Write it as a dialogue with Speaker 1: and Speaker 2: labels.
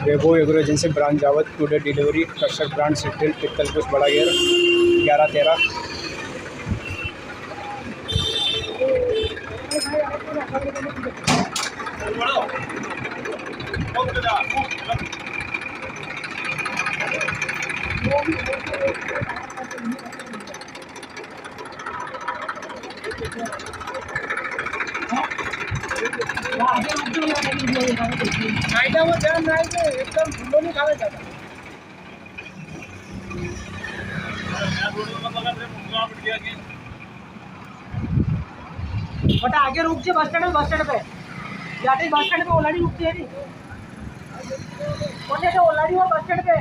Speaker 1: वैभव agro agency branch जावत today delivery crusher brand सिटील पित्तल कुछ बड़ा गियर 11-13।
Speaker 2: एकदम झुंडो नहीं खावे जाता। बट आगे रुक जा बस स्टैंड पे जाते बस स्टैंड पे ओलाडी रुकती है नहीं ओलाडी वो बस स्टैंड पे